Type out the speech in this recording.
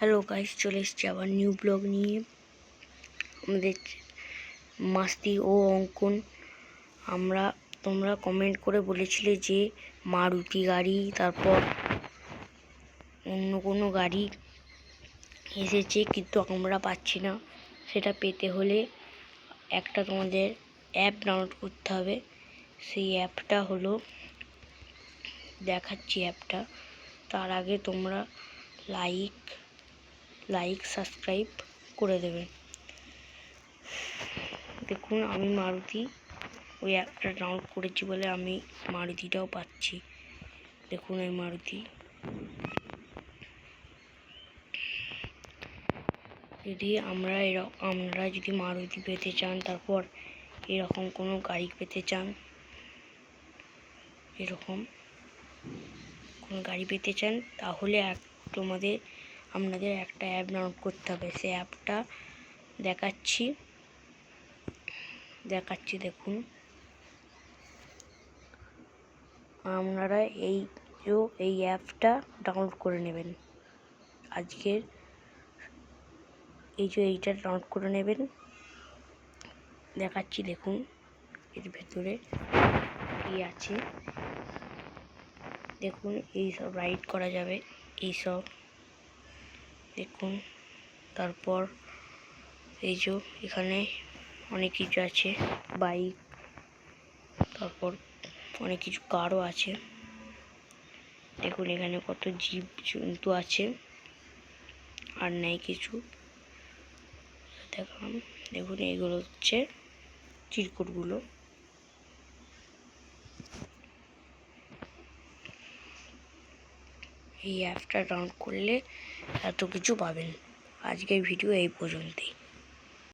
Hello guys, চলে এসেছি আবার নিউ ব্লগ নিয়ে। আমাদের মাস্তি ও অঙ্কন তোমরা কমেন্ট করে বলেছিলে যে মারুতি গাড়ি, তারপর অন্য কোনো গাড়ি এসেছে, কিন্তু আমরা পাচ্ছি না। সেটা পেতে হলে একটা তোমাদের অ্যাপ ডাউনলোড করতে হবে। সেই অ্যাপটা হলো, দেখাচ্ছি অ্যাপটা। তার আগে তোমরা লাইক সাবস্ক্রাইব করে দেবে। দেখুন, আমি মারুতি ওই অ্যাপটা ডাউনলোড করেছি বলে আমি মারুতিটাও পাচ্ছি। দেখুন এই মারুতি। যদি আমরা যদি মারুতি পেতে চান, তারপর এরকম কোনো গাড়ি পেতে চান, এরকম কোনো গাড়ি পেতে চান, তাহলে আপনাদের একটা অ্যাপ ডাউনলোড করতে হবে। সেই অ্যাপটা দেখাচ্ছি। দেখুন, আপনারা এই অ্যাপটা ডাউনলোড করে নেবেন। এইটা ডাউনলোড করে নেবেন। দেখাচ্ছি, দেখুন এর ভেতরে কি আছে। দেখুন, এইসব রাইড করা যাবে, এইসব দেখুন। তারপর এখানে অনেক কিছু আছে, বাইক, তারপর অনেক কিছু কারও আছে। দেখুন এখানে কত জীব জন্তু আছে, আর নেই কিছু। দেখুন এইগুলো হচ্ছে চিরকুটগুলো। এই অ্যাপটা ডাউনলোড করলে এত কিছু পাবেন। আজকের ভিডিও এই পর্যন্তই।